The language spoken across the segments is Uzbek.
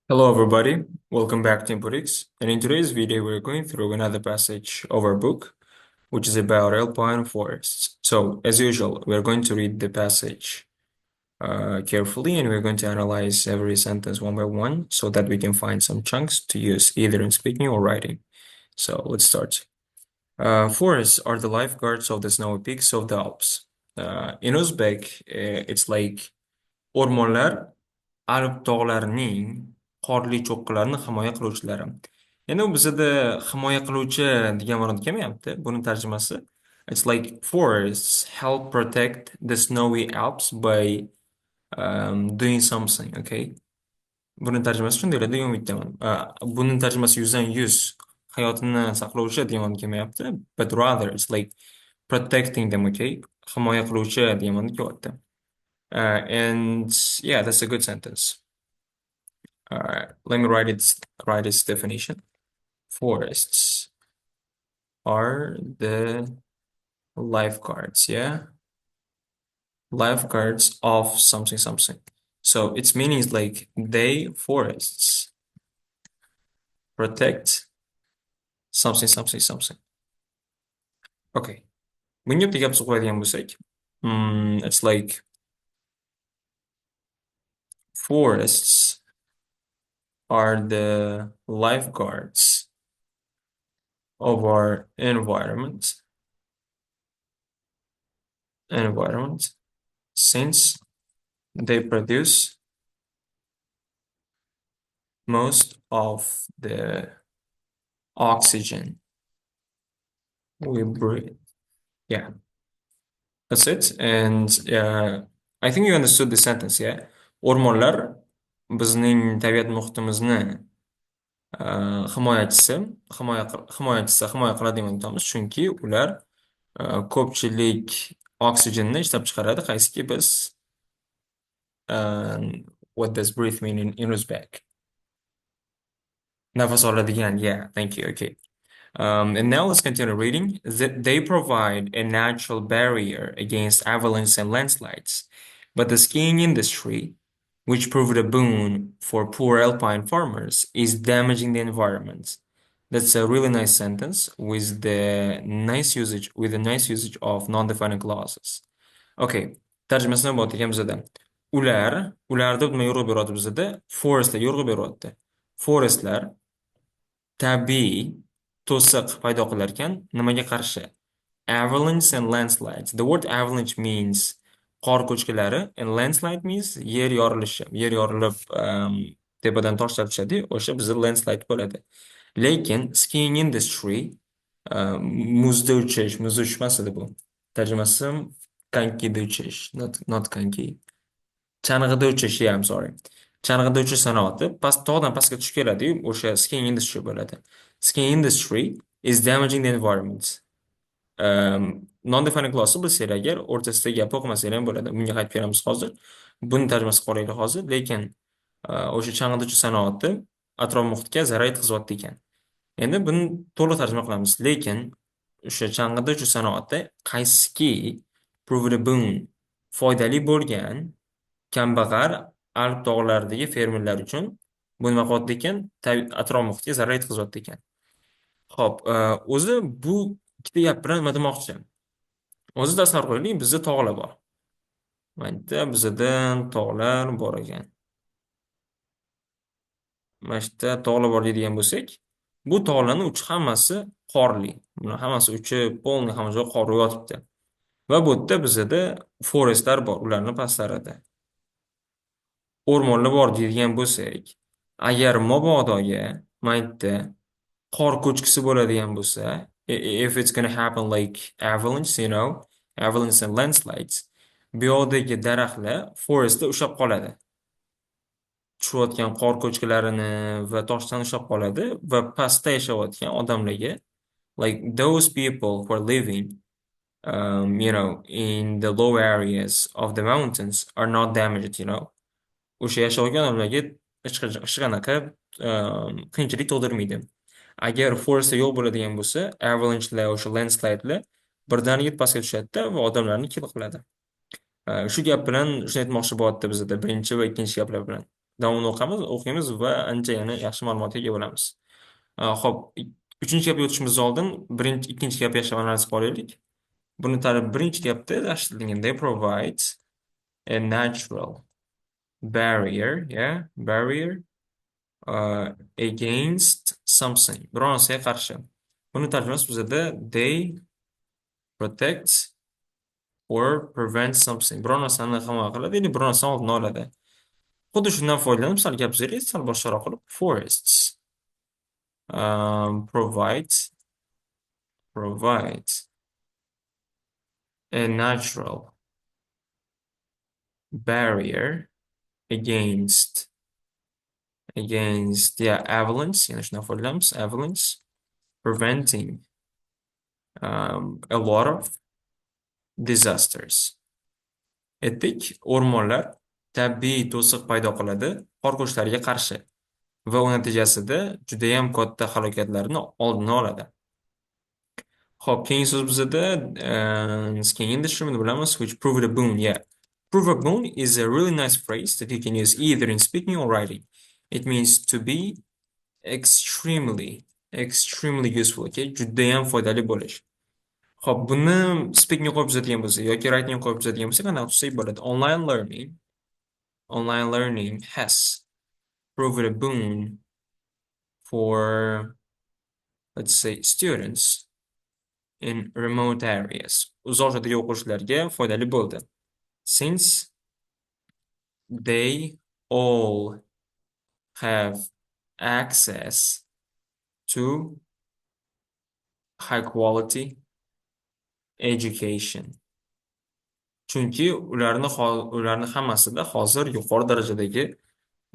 Hello, everybody. Welcome back to Inputix. And in today's video, we're going through another passage of our book, which is about alpine forests. So, as usual, we're going to read the passage carefully and we're going to analyze every sentence one by one so that we can find some chunks to use either in speaking or writing. So, let's start. Forests are the lifeguards of the snowy peaks of the Alps. In Uzbek, it's like o'rmonlar Alp tog'larining qorli cho'qqalarini himoya qiluvchilari. Endi u bizada himoya qiluvchi degan ma'noda kelmayapti. Buni tarjimasi it's like forests help protect the snowy Alps by doing something, okay? Buni tarjimasi shunday deyiladi degan umiddaman. Buni tarjimasi yuzdan yuz hayotini saqlovchi degan ma'noda kelmayapti. But rather it's like protecting them, okay? Himoya qiluvchi degan ma'noda kelyapti. And yeah, that's a good sentence. All right, let me write its definition. Forests are the lifeguards, yeah? Lifeguards of something something. So its meaning is like they forests protect something something something. Okay. Bunga bitta gap qo'yadigan bo'lsak, it's like forests are the lifeguards of our environment since they produce most of the oxygen we breathe. Yeah, that's it. And I think you understood the sentence, yeah? O'rmonlar bizning tabiat muhitimizni himoyachisi, himoya qiladi deb aytamiz, chunki ular ko'pchilik oksigenni ishlab chiqaradi, qaysiki biz what does breathe mean in Uzbek? Nafas oladigan, yeah, thank you, okay. And now let's continue reading. They provide a natural barrier against avalanches and landslides, but the skiing industry, which proved a boon for poor alpine farmers, is damaging the environment. That's a really nice sentence with the nice usage of non-defining clauses. Okay, tarjimasini nima deyapti bizada? Ularda nima yo'rg'a beryapti bizada? Forestlar yo'rg'a beryapti. Forestlar tabiiy to'siq paydo qilar ekan, nimaga qarshi? Avalanche and landslides. The word avalanche means qor ko'chkilari and landslide means yer yorilishi. Yer yorilib tepadan toshlar tushadi, o'sha bizda landslide bo'ladi. Lekin skiing industry muzda uchish emas edi bu. Tarjimasi konkida uchish, not konki. Chang'ida uchish, yeah, I'm sorry. Chang'ida uchish sanoati tog'dan pastga tushib keladi, o'sha skiing industry bo'ladi. Skiing industry is damaging the environment. Non-defining clause bilsanglar agar o'rtasida gap o'qimasanglar ham bo'ladi. Bunga qaytib kelamiz hozir. Buni tarjimasi qo'yaylik hozir, lekin o'sha chang'ida uchish sanoati atrof muhitga zarar yetkazyapti ekan. Endi buni to'liq tarjima qilamiz. Lekin o'sha chang'ida uchish sanoati qaysiki proved boon foydali bo'lgan kambag'al Alp tog'laridagi fermerlar uchun bu nima qilyapti ekan? Atrof muhitga zarar yetkazyapti ekan. Xo'p, o'zi bu ikkita gap bilan nima demoqchi? O'zi tasavvur qilaylik, bizda tog'lar bor. Mana bizda tog'lar bor ekan. Mana shu yerda tog'lar bor deydigan bo'lsak, bu tog'larning uchi hammasi qorli. Bular hammasi uchi polni hamma joy qor yotibdi. Va bu yerda bizda forestlar bor, ularning pastlarida. O'rmonlar bor deydigan bo'lsak, agar mabodoga mayda qor ko'chkisi bo'ladigan bo'lsa, if it's gonna happen like avalanche, avalanche and landslides, bu yoqdagi daraxtlar forestda ushlab qoladi. Tushayotgan qor ko'chkilarini va toshdan ushlab qoladi va pastda yashayotgan odamlarga, like those people who are living in the low areas of the mountains are not damaged. O'sha yashayotgan odamlarga hech qanaqa qiyinchilik tug'dirmaydi. Agar forestda yo'q bo'ladigan bo'lsa, avalanchelar, o'sha landslidelar birdaniga pastga tushadi va odamlarni kill qiladi. Shu gap bilan shuni aytmoqchi bo'lyapti bizda birinchi va ikkinchi gaplar bilan. Davomini o'qiymiz va ancha yana yaxshi ma'lumotga ega bo'lamiz. Xo'p, uchinchi gapga o'tishimizdan oldin ikkinchi gapni yaxshilab analiz qilib olaylik. Birinchi gapda yaxshi they provide a natural barrier, yeah, barrier against something. Biror narsaga qarshi. Buni tarjimasi bizada they protect or prevent something. Biror narsani himoya qiladi, ya'ni biror narsani oldini oladi. Xuddi shundan foydalanib, sal gapiraylik, sal boshqaroq qilib, forests provide a natural barrier against yeah, avalanche, yani shundan foydalanamiz, avalanche, preventing a lot of disasters. Aytdik, o'rmonlar tabiiy to'siq paydo qiladi qor ko'chishlariga qarshi va u natijasida judayam katta halokatlarni oldini oladi. Xo'p, keyingi so'z bizada keyingi instrument bilamiz, which prove a boon, yeah. Prove a boon is a really nice phrase that you can use either in speaking or writing. It means to be extremely useful, okay? Judayam foydali bo'lish. Xo'p, buni speaking qo'yib tuzadigan bo'lsak yoki writing qo'yib tuzadigan bo'lsak, qanday tutsak bo'ladi? Online learning has proved a boon for, let's say, students in remote areas. Uzoq joydagi o'quvchilarga foydali bo'ldi. Since they all have access to high quality education. Chunki ularni hammasida hozir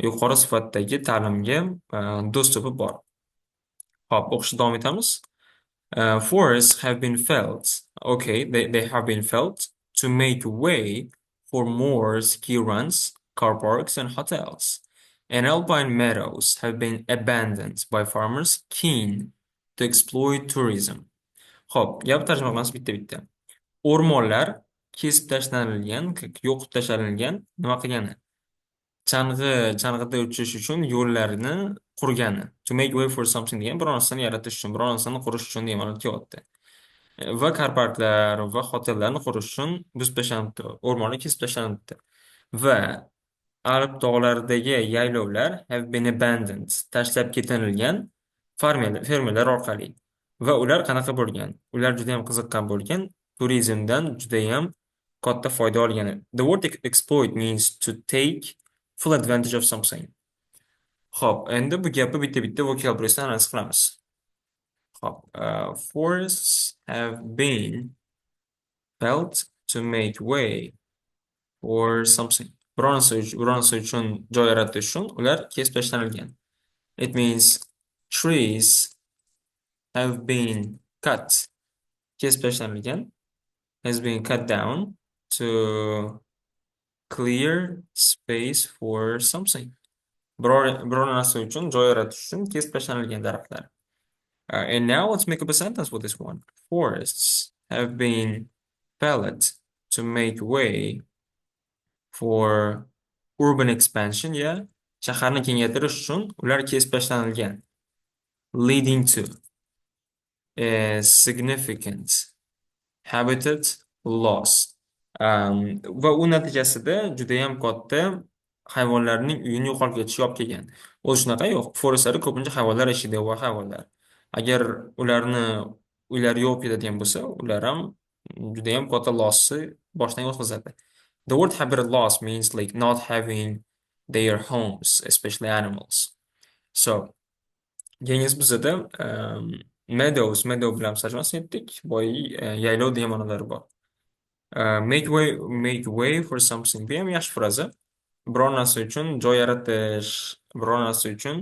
yuqori sifatdagi ta'limga dostupi bor. Hop, o'qishni davom etamiz. Forests have been felt. Okay, they have been felt to make way for more ski runs, car parks, and hotels. And alpine meadows have been abandoned by farmers keen to exploit tourism. Hop, gap tarjima qilamiz bitta-bitta. O'rmonlar kesib tashlanilgan, yo'qib tashlanilgan, nima qilgani? Chang'ida uchish uchun yo'llarni qurgani. To make way for something degan biror narsani yaratish uchun, biror narsani qurish uchun degan ma'noda kelyapti. Va car parklar va hotellarni qurish uchun buzib tashlanibdi, o'rmonlar kesib tashlanibdi. Va Alp tog'laridagi yaylovlar have been abandoned, tashlab ketilgan fermerlar orqali. Va ular qanaqa bo'lgan? Ular juda ham qiziqqan bo'lgan, turizmdan juda ham katta foyda olgan. The word exploit means to take full advantage of something. Xo'p, endi bu gapni bitta-bitta vocabularydan analiz qilamiz. Xo'p, forests have been felt to make way for something. Biror narsa uchun joy yaratish uchun ular kesib tashlanilgan. It means trees have been cut. Kesib tashlanilgan has been cut down to clear space for something. Biror narsa uchun joy yaratish uchun kesib tashlanilgan daraxtlar. And now let's make up a sentence with this one. Forests have been felled to make way for urban expansion, yeah. Shaharni kengaytirish uchun ular kesib tashlanilgan. Leading to a significant habitat loss. Va u natijasida juda ham katta hayvonlarning uyini yo'qolib ketishi olib kelgan. O'zi shunaqa yo'q. Forestlarda ko'pincha hayvonlar yashaydi, va hayvonlar. Agar ularni uylari yo'q ketadigan bo'lsa, ular ham juda ham katta lossni boshdan o'tkazadi. The word habitat loss means like not having their homes, especially animals. So, keyingi bizada meadow bilan tarjimasini aytdik. Boy yaylov degan ma'nolari bor. Make way for something. Bu ham yaxshi fraza. Biror narsa uchun joy yaratish, biror narsa uchun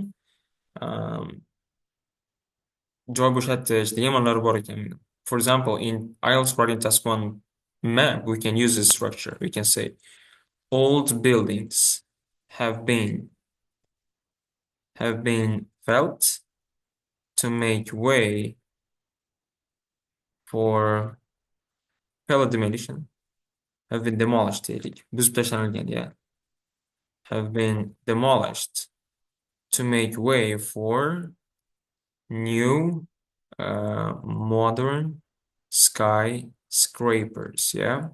joy bo'shatish degan ma'nolari bor ekan. For example, in IELTS writing task 1 map, we can use this structure. We can say old buildings have been felt to make way for pellet demolition. Have been demolished deylik. Buzib tashlanilgan, yeah. have been demolished to make way for new modern skyscrapers. Yeah,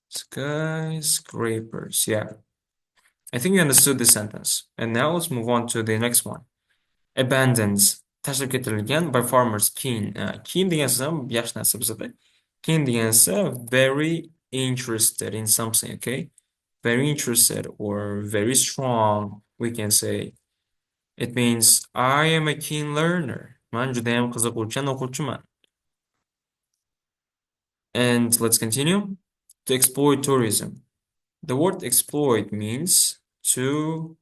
skyscrapers. Yeah, I think you understood this sentence. And now let's move on to the next one. Abandons. Tashlab ketilgan by farmers. Keen degansi ham yaxshi narsa bizada. Keen degansi very interested in something, okay? Very interested or very strong, we can say. It means I am a keen learner. Man judayam qiziquvchan o'quvchiman. And let's continue. To exploit tourism. The word exploit means to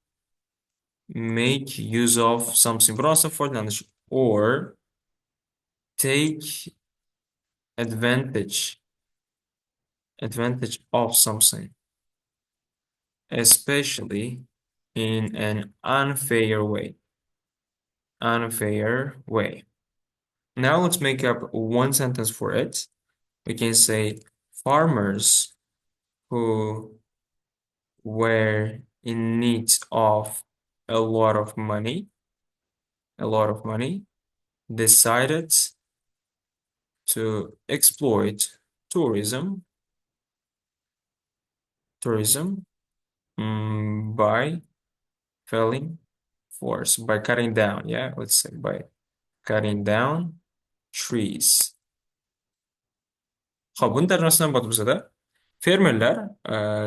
make use of something. Biroz foydalanish or take advantage of something, especially in an unfair way. Unfair way. Now let's make up one sentence for it. We can say farmers who were in need of a lot of money, decided to exploit tourism by felling forest, by cutting down, yeah, let's say by cutting down trees. Xo'p, buni tarjimasidan bo'ldi bizada. Fermerlar,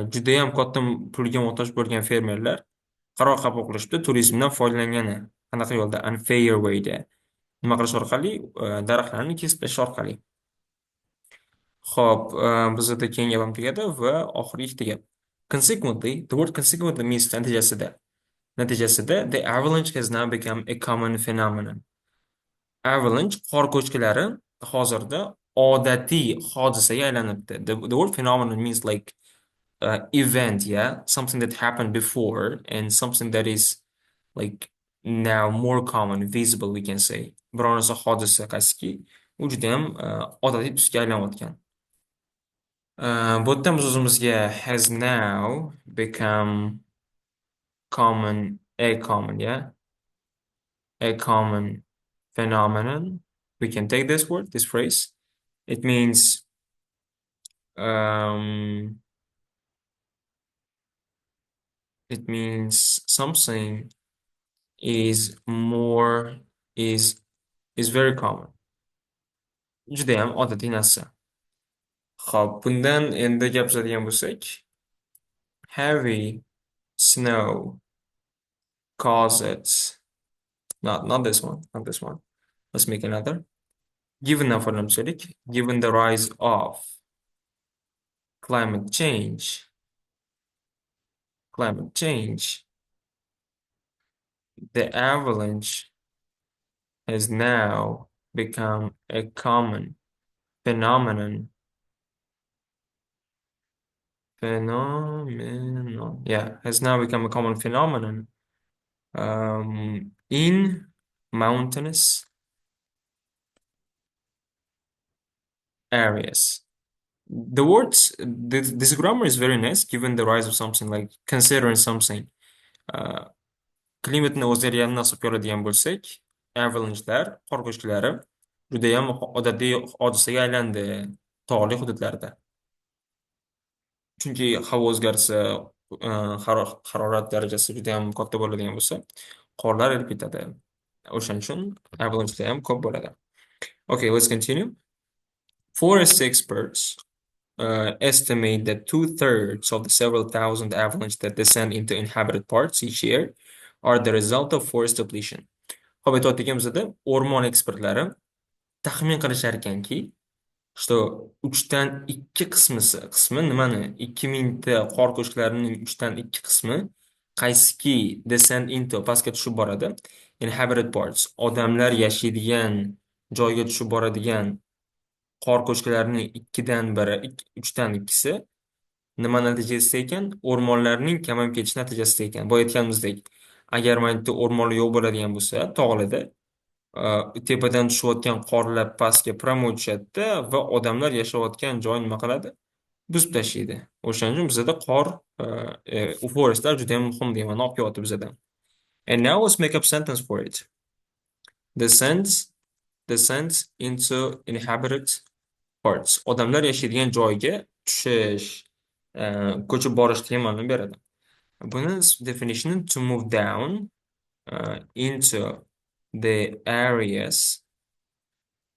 judayam katta pulga muhtoj bo'lgan fermerlar qaror qabul qilishdi turizmdan foydalangani. Qanaqa yo'lda? Unfair way'da. Nima qilish orqali? Daraxtlarni kesib tashlash orqali. Xo'p, bizada keyingi gapim tugadi va oxirgi ikkita gap. Consequently, the word consequently means natijasida the avalanche has now become a common phenomenon. Avalanche qor ko'chkilari hozirda odatiy hodisaga aylanibdi. The word phenomenon means like event, yeah, something that happened before and something that is like now more common, visible, we can say. Biror narsa hodisa qaysiki, u juda ham odatiy tusga aylanayotgan. Bu yerdan biz o'zimizga has now become common, yeah, a common phenomenon. We can take this word, this phrase. It means um, something is more is very common. Judayam odatiy narsa. Xo'p, bundan endi gapiradigan bo'lsak, heavy snow causes not this one, not this one. Let's make another. Given now for given the rise of climate change, the avalanche has now become a common phenomenon. Yeah, has now become a common phenomenon in mountainous areas. The words, this grammar is very nice given the rise of something, like considering something. Klimatni o'zgarganini hisobga oladigan bo'lsak, avalanchelar, qor ko'chkilari judayam odatiy hodisaga aylandi tog'li hududlarda. Chunki havo o'zgarsa, harorat darajasi juda ham katta bo'ladigan bo'lsa, qorlar erib ketadi. O'shaning uchun avalanchelar ham ko'p bo'ladi. Okay, let's continue. Forest experts estimate that 2/3 of the several thousand avalanches that descend into inhabited parts each year are the result of forest depletion. Xo'p, aytayotganimizda o'rmon ekspertlari taxmin qilishar ekanki, что 3/2 qismi nimani? 2000 ta qor ko'chkilarining 3/2 qismi qaysiki descend into pastga tushib boradi. Inhabited parts, odamlar yashaydigan joyga tushib boradigan qor ko'chkilarining 3/2 nima natijasida ekan? O'rmonlarning kamayib ketishi natijasida ekan. Bu aytganimizdek, agar mana bitta o'rmonlar yo'q bo'ladigan bo'lsa, tog'larda tepadan tushayotgan qorlar pastga pramot tushadi va odamlar yashayotgan joy nima qiladi? buzib tashlaydi. O'shaning uchun bizada qor, forestlar juda ham muhim deyman, olib kelyapti bizadan. And now let's make up sentence for it. Descends, descends into inhabited parts. Odamlar yashaydigan joyga tushish, ko'chib borish degan ma'no beradi. Buni definition to move down into the areas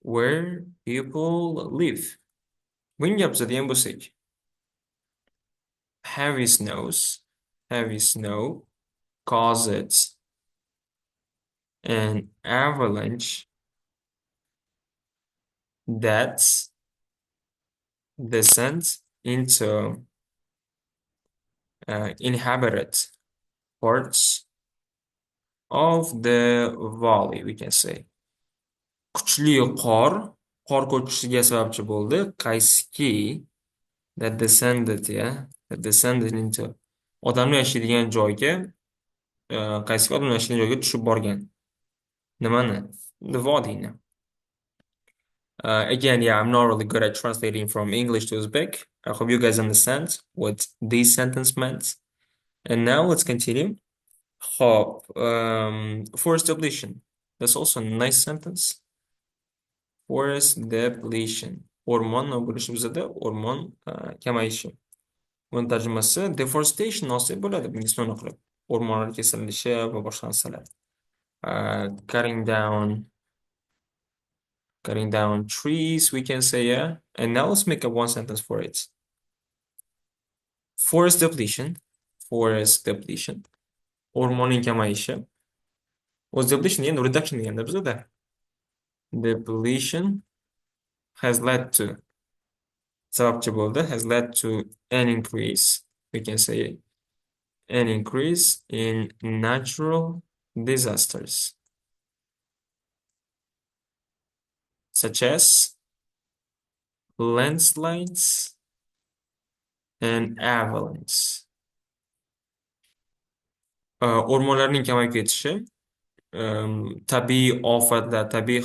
where people live. Bunga bizadigan bo'lsak, heavy snow causes an avalanche that descends into inhabited parts of the valley, we can say. Kuchli qor ko'chishiga sababchi bo'ldi. Qaysiki that descended, that descended into odamlar yashaydigan joyga, qaysiki odamlar yashaydigan joyga tushib borgan. Nimani? The vodiyni. Again, I'm not really good at translating from English to Uzbek. I hope you guys understand what this sentence meant. And now let's continue. Hop, forest depletion. That's also a nice sentence. Forest depletion. O'rmon nima bo'lishi bizada? O'rmon kamayishi. Buni tarjimasi deforestation olsak bo'ladi, bunga ismini qilib. O'rmonlar kesilishi va boshqa narsalar. Cutting down trees, we can say, yeah. And now let's make up one sentence for it. Forest depletion. O'rmonning kamayishi. Was depletion and reduction deganda bizada. Depletion has led to, sababchi bo'ldi, has led to an increase, we can say, an increase in natural disasters, such as landslides and avalanches. O'rmonlarning kamayib ketishi tabiiy ofatlar, tabiiy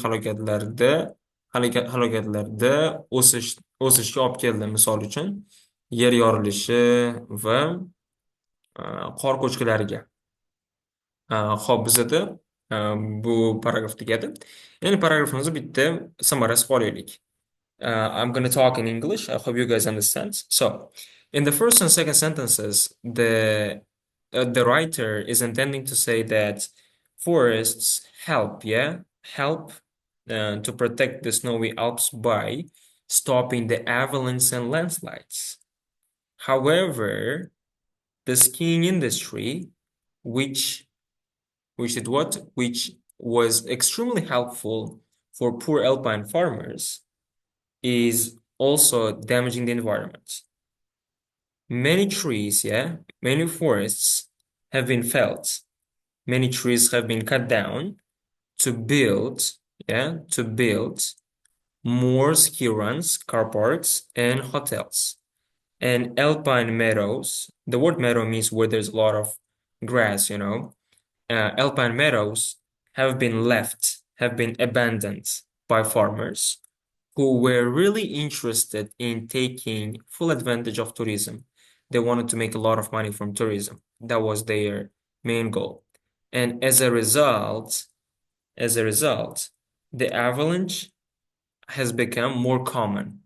halokatlarda o'sishga olib keldi. Misol uchun, yer yorilishi va qor ko'chkilariga. Xo'p, bizada bu paragraf tugadi. Endi paragrafimizni bitta samarasiga olaylik. I'm going to talk in English. I hope you guys understand. So, in the first and second sentences, the writer is intending to say that forests help to protect the snowy Alps by stopping the avalanches and landslides. However, the skiing industry, which was extremely helpful for poor alpine farmers, is also damaging the environment. Many trees, many forests have been felled. Many trees have been cut down to build more ski runs, car parks, and hotels. And alpine meadows, the word meadow means where there's a lot of grass, alpine meadows have been abandoned by farmers who were really interested in taking full advantage of tourism. They wanted to make a lot of money from tourism. That was their main goal. And as a result, the avalanche has become more common.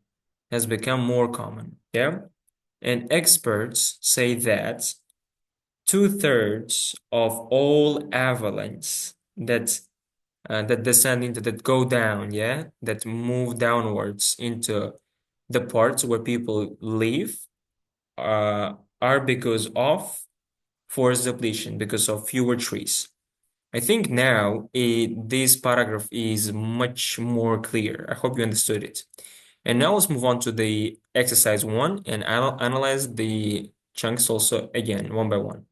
And experts say that 2/3 of all avalanches that descend into, that go down, that move downwards into the parts where people live, are because of forest depletion, because of fewer trees. I think now this paragraph is much more clear. I hope you understood it. And now let's move on to the exercise 1 and analyze the chunks also again, one by one.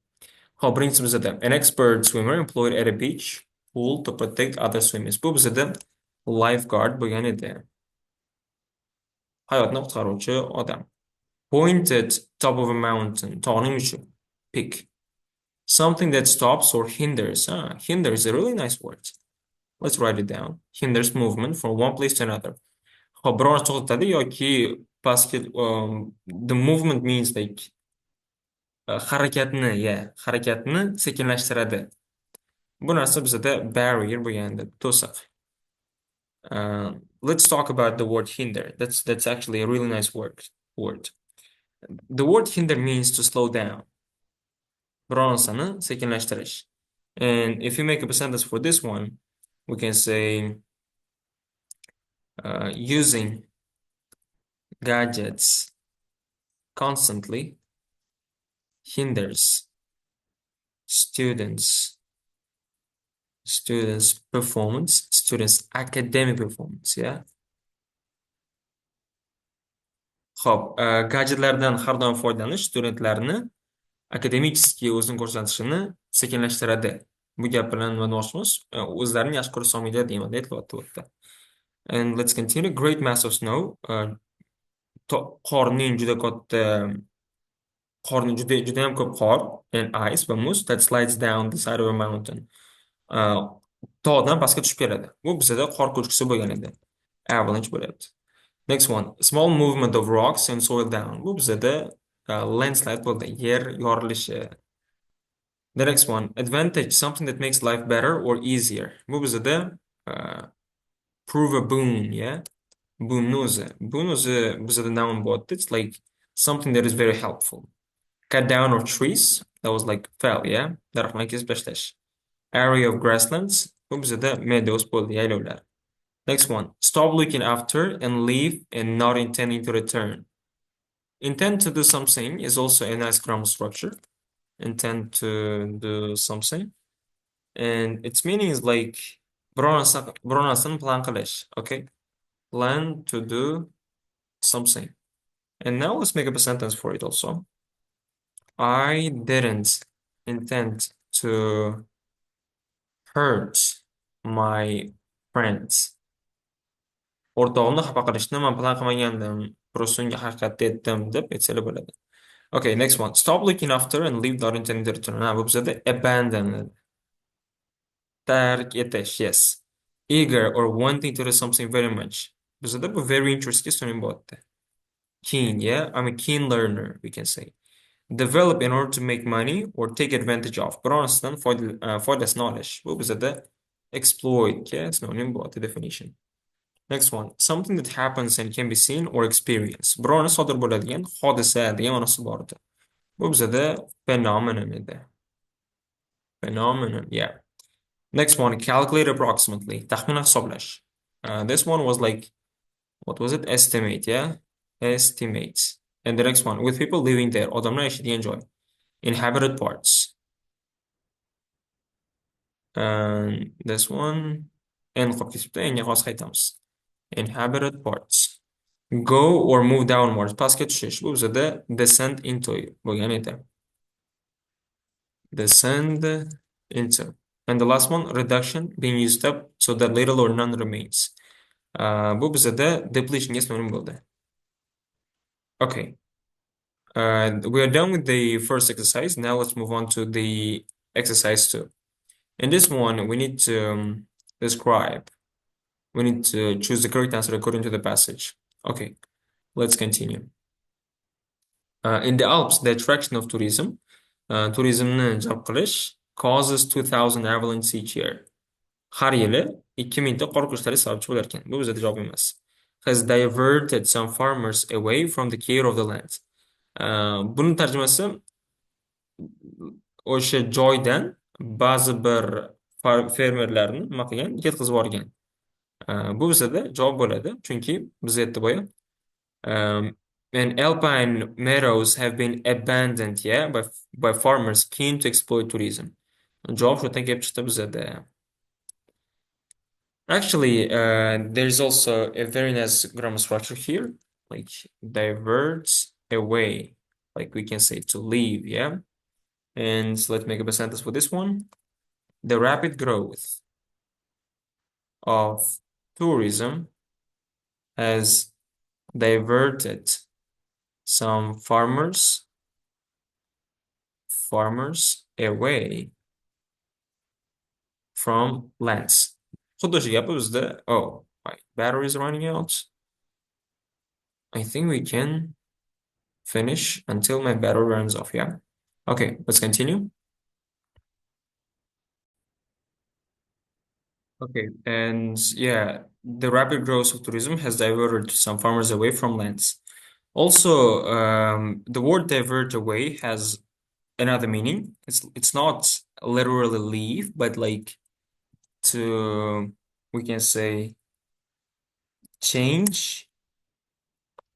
How brings bizada an expert swimmer employed at a beach pool to protect other swimmers. Bu bizada lifeguard bo'lgan edi. Hayotni qutqaruvchi odam. Pointed top of a mountain, tog'ning uchi, peak. Something that stops or hinders. Hinder is a really nice word. Let's write it down. Hinders movement from one place to another. Xo'p, biror narsa to'xtatadi yoki pastki the movement means like harakatni sekinlashtiradi. Bu narsa bizada barrier bo'lganda to'siq. Let's talk about the word hinder. That's actually a really nice word. The word hinder means to slow down. Biror narsani sekinlashtirish. And if you make up a sentence for this one, we can say using gadgets constantly hinders students students academic performance, yeah. Xo'p, gadjetlardan har doim foydalanish studentlarni akademически o'zini ko'rsatishini sekinlashtiradi. Bu gap bilan nima demoqchimiz? O'zlarini yaxshi ko'rsa olmaydi deyman, aytilyapti bu yerda. And let's continue. Great mass of snow. Qorning juda katta, qorning juda ham ko'p qor and ice va muz that slides down the side of a mountain. Tog'dan pastga tushib keladi. Bu bizada qor ko'chkisi bo'lgan edi. Avalanche bo'lyapti. Next one, small movement of rocks and soil down. Bu bizada landslide bo'ldi, yer yorilishi. The next one, advantage, something that makes life better or easier. Bu bizada prove a boon, yeah. Boon o'zi bizada noun bo'lyapti. It's like something that is very helpful. Cut down of trees, that was like fell, yeah. Daraxtlarni kesib tashlash. Area of grasslands, bu bizada meadows bo'ldi, yaylovlar. Next one, stop looking after and leave and not intending to return. Intend to do something is also a nice grammar structure. Intend to do something. And its meaning is like biror narsani plan qilish, okay? Plan to do something. And now let's make up a sentence for it also. I didn't intend to hurt my friends. O'rtog'imni xafa qilishni men plan qilmagandim. Просто unga haqiqatni aytdim deb aytsalar bo'ladi. Okay, next one. Stop looking after and leave without intending to return. Bu bizada abandon. Tark etish, yes. Eager or wanting to do something very much. Bizada bu very interesting so'ning bo'lyapti. Keen, yeah? I'm a keen learner, we can say. Develop in order to make money or take advantage of. Biror narsadan foydasini olish. Bu bizada exploit, yeah? Synonym bo'lyapti definition. Next one, something that happens and can be seen or experienced. Birorni sodir bo'ladigan hodisa degan ma'nosi bor edi. Bu bizada phenomenon edi. Phenomenon, yeah. Next one, calculate approximately. Taxminan hisoblash. This one was like, what was it? Estimate, yeah? Estimates. And the next one, with people living there. Odamlar yashaydigan joy. Inhabited parts. And this one, en qolib ketibdi, enga hozir qaytamiz. Inhabited parts. Go or move downwards. Pastga tushish. Bu bizada descend into bo'lgan edi. Descend into. And the last one, reduction, being used up so that little or none remains. Bu bizada depletionga synonym bo'ldi. Okay. We are done with the first exercise. Now let's move on to the exercise 2. In this one, we need to describe. We need to choose the correct answer according to the passage. Okay, let's continue. In the Alps, the attraction of tourism, turizmni jalb qilish causes 2000 avalanches each year. Har yili 2000 ta qor ko'chkilari sababchi bo'lar ekan. Bu bizda javob emas. Has diverted some farmers away from the care of the land. Buni tarjimasi o'sha joydan ba'zi bir fermerlarni nima qilgan, ketkazib yuborgan. Bu bizda javob bo'ladi, chunki biz aytdi boya. And alpine meadows have been abandoned, yeah, by farmers keen to exploit tourism. Javob shu yerdan kelib chiqdi bizda. Actually, there's also a very nice grammar structure here, like diverts away, like we can say to leave, yeah. And so let's make up a sentence for this one. The rapid growth of tourism has diverted some farmers away from lands. Xuddi o'sha gapi bizda, oh, my battery is running out. I think we can finish until my battery runs off, yeah? Okay, let's continue. Okay, and yeah, the rapid growth of tourism has diverted some farmers away from lands. Also, the word divert away has another meaning. It's not literally leave, but like to we can say change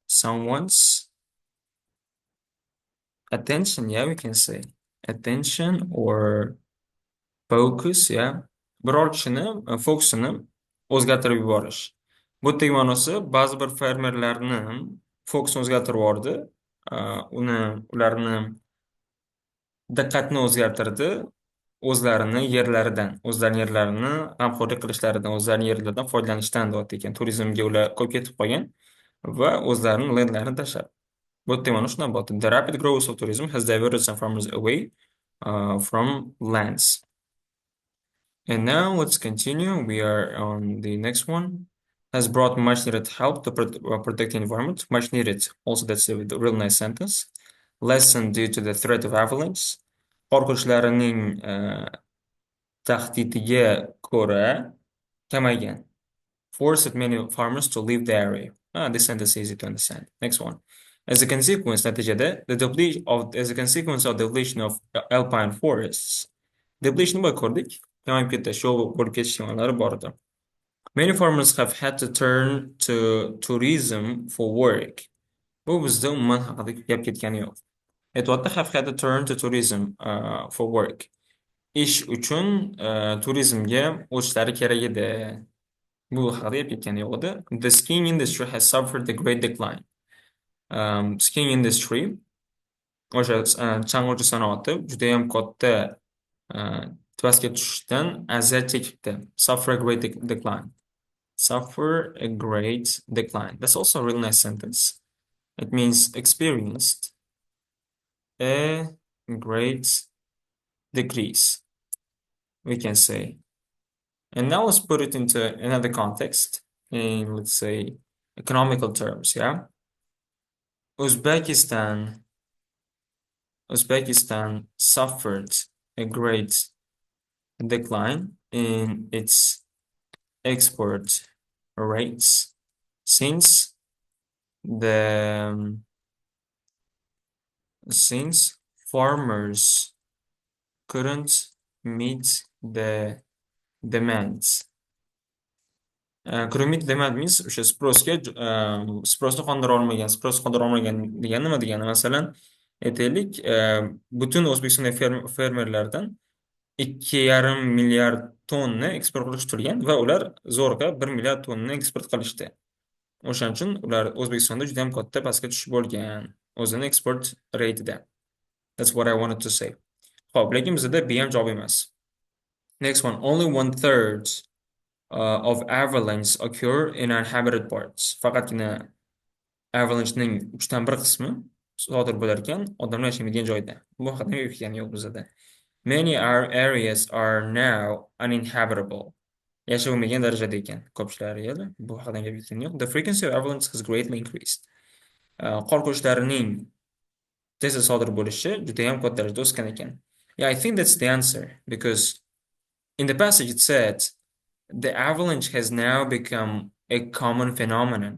someone's attention. Yeah, we can say attention or focus. Yeah, biror kishini fokusini o'zgartirib yuborish. Bu yerda ma'nosi ba'zi bir fermerlarni fokusini o'zgartirib yubordi. Ularni diqqatni o'zgartirdi o'zlarini yerlarini g'amxo'rlik qilishlaridan, o'zlarini yerlaridan foydalanishdan deyapti ekan. Turizmga ular ko'p ketib qolgan va o'zlarini landlarini tashlab. Bu yerda mana shunday bo'lyapti. The rapid growth of tourism has diverted some farmers away from lands. And now let's continue. We are on the next one. Has brought much needed help to protect the environment. Much needed. Also, that's a real nice sentence. Lesson due to the threat of avalanche. Qor ko'chlarining tahdidiga ko'ra kamaygan. Forced many farmers to leave the area. This sentence is easy to understand. Next one. As a consequence, natijada, as a consequence of the depletion of alpine forests, depletion ko'rdik, kamayib ketdi, shu bo'lib ketish ehtimolları bor edi. Many farmers have had to turn to tourism for work. Bu bizda umuman haqida gap ketgani yo'q. Aytyapti, have had to turn to tourism for work. Ish uchun turizmga o'tishlari kerak edi. Bu haqida gap ketgani yo'q edi. The skiing industry has suffered a great decline. Skiing industry o'sha chang'uvchi sanoati juda ham katta pastga tushishdan aziyat chekibdi. Suffer a great decline. Suffer a great decline. That's also a really nice sentence. It means experienced a great decrease, we can say. And now let's put it into another context in, let's say, economical terms, yeah? Uzbekistan suffered a great decline in its export rates since the since farmers couldn't meet the demands. Couldn't meet demand means o'sha sprosni qondira olmagan degani nima degani? Masalan, aytaylik, butun O'zbekistondagi fermerlardan 2,5 milliard tonna eksport qilish kutilgan va ular zo'rg'a 1 milliard tonna eksport qilishdi. O'shaning uchun ular O'zbekistonda juda ham katta pastga tushish bo'lgan o'zini eksport rate'ida. That's what I wanted to say. Xo'p, lekin bizda B ham javob emas. Next one, only 1/3 of avalanche occur in uninhabited parts. Faqatgina avalanchening 1/3 qismi sodir bo'lar ekan odamlar yashamaydigan joyda. Bu haqida gapirgani yo'q bizda. Many areas are now uninhabitable. Yashaolmagan darajada ekan ko'pchilari edi. Bu haqida gapirgani yo'q. The frequency of avalanche has greatly increased. Qor ko'chlarining tez sodir bo'lishi juda ham katta darajada o'sgan ekan. Yeah, I think that's the answer because in the passage it said the avalanche has now become a common phenomenon.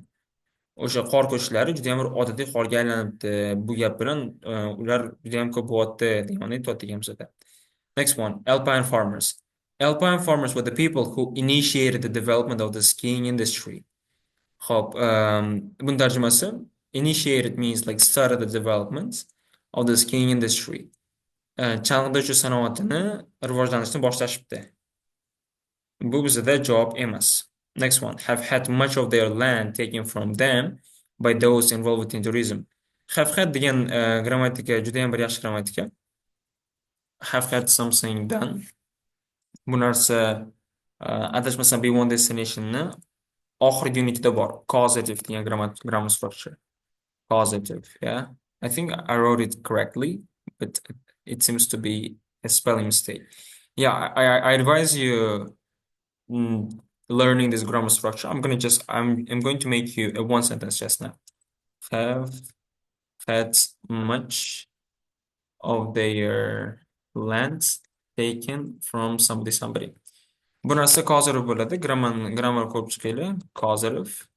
O'sha qor ko'chishlari juda ham bir odatiy holga aylanibdi. Bu gap bilan ular juda ham ko'p bo'lyapti degani aytyapti ekan. Next one, alpine farmers. Alpine farmers were the people who initiated the development of the skiing industry. Hop, buni tarjimasi initiated means like started the development of the skiing industry. Chang'ituvchi sanoatini rivojlanishni boshlashibdi. Bu bizda javob emas. Next one, have had much of their land taken from them by those involved in tourism. Have had degan grammatika juda ham bir yaxshi grammatika. Have had something done. Bu narsa adashmasam B1 destinationni oxirgi unitida bor. Causative degan grammar structure. Causative, yeah. I think I wrote it correctly, but it seems to be a spelling mistake. Yeah, I advise you learning this grammar structure. I'm going to make you a one sentence just now. have had much of their lands taken from somebody. Bu narsa causative bo'ladi. Grammar ko'rib chiqaylik. Causative.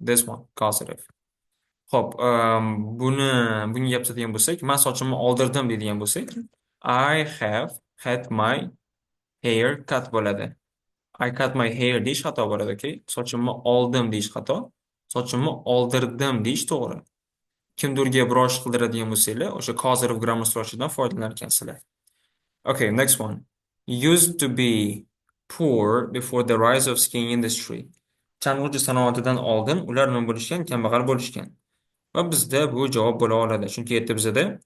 This one, causative. Xo'p, bunga gapiradigan bo'lsak, men sochimni oldirdim deydigan bo'lsak, I have had my hair cut bo'ladi. I cut my hair deyish xato bo'ladi, okay? Sochimni oldim deyish xato. Sochimni oldirdim deyish to'g'ri. Kimdirga biror ish qildiradigan bo'lsanglar, o'sha causative grammar structuredan foydalanar ekansizlar. Okay, next one. Used to be poor before the rise of skiing industry. Chang'uchi sanoatidan oldin ular nima bo'lishgan? Kambag'al bo'lishgan. Va bizda bu javob bo'la oladi. Chunki yerda bizada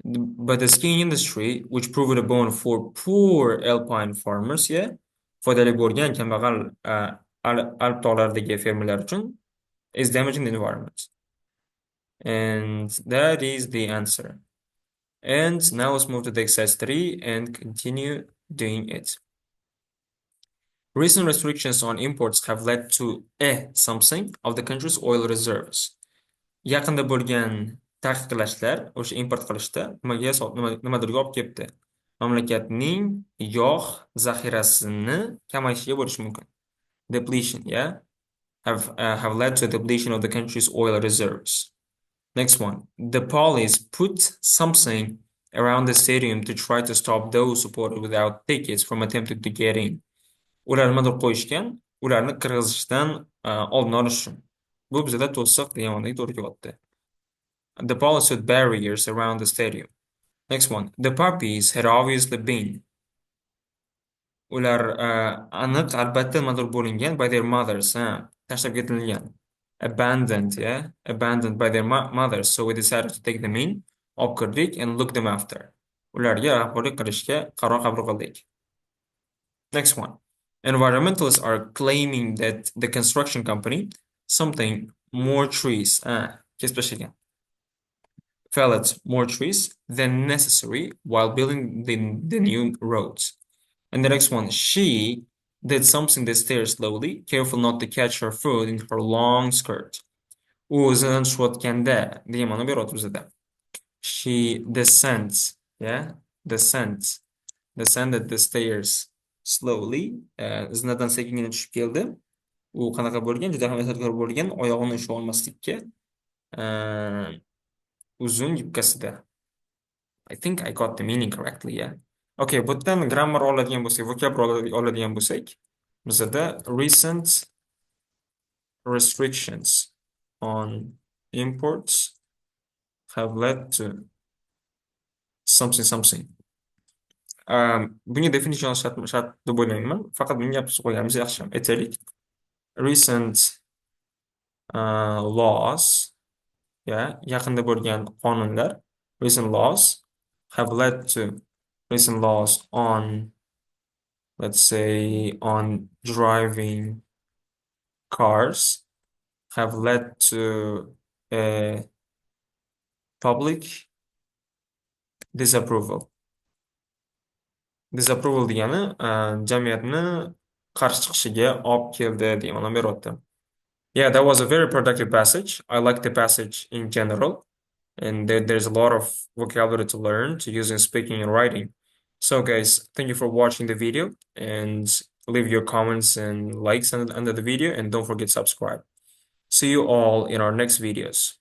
but the skiing industry which proved a boon for poor alpine farmers, yeah, foydali bo'lgan kambag'al Alp tog'laridagi fermerlar uchun is damaging the environment. And that is the answer. And now let's move to the exercise 3 and continue doing it. Recent restrictions on imports have led to a something of the country's oil reserves. Yaqinda bo'lgan taqiqlashlar o'sha import qilishda nimadirga olib kelibdi. Mamlakatning yog' zaxirasini kamayishiga bo'lishi mumkin. Depletion, yeah, have led to a depletion of the country's oil reserves. Next one. The police put something around the stadium to try to stop those supporters without tickets from attempting to get in. Ular nimadir qo'yishgan, ularni kirgizishdan oldini olish uchun. Bu bizda to'siq degan ma'noga to'g'ri kelyapti. The police put barriers around the stadium. Next one. The puppies had obviously been. Ular aniq albatta nimadir bo'lingan by their mothers, tashlab ketilgan. Abandoned, yeah, abandoned by their mothers, so we decided to take them in, olib kirdik and look them after. Ularga rahbarlik qilishga qaror qabul qildik. Next one. Environmentalists are claiming that the construction company something more trees, kesib tashlagan. Felled more trees than necessary while building the new roads. And the next one, she did something the stairs slowly, careful not to catch her foot in her long skirt. U o'zidan tushayotganda degan ma'no beryapti bizda. She descends, yeah, descended the stairs slowly. Zinadan sekingina tushib keldi. U qanaqa bo'lgan? Juda ham ehtiyotkor bo'lgan, oyog'ini ushlab olmaslikka uzun yubkasida. I think I got the meaning correctly, yeah. Okay, bu yerdan grammar oladigan bo'lsak, vocabulary oladigan bo'lsak, bizda recent restrictions on imports have led to something. Bunga definition shart deb o'ylayman. Faqat bunga gapirib qo'yamiz yaxshi. Aytaylik. Recent laws, yeah, yaqinda bo'lgan qonunlar, recent laws have led to recent laws on, let's say, on driving cars have led to a public disapproval. Disapproval degani jamiyatni qarshi chiqishiga olib keldi degan ma'no beryapti. Yeah, that was a very productive passage. I like the passage in general. And there's a lot of vocabulary to learn to use in speaking and writing. So guys, thank you for watching the video and leave your comments and likes under the video and don't forget to subscribe. See you all in our next videos.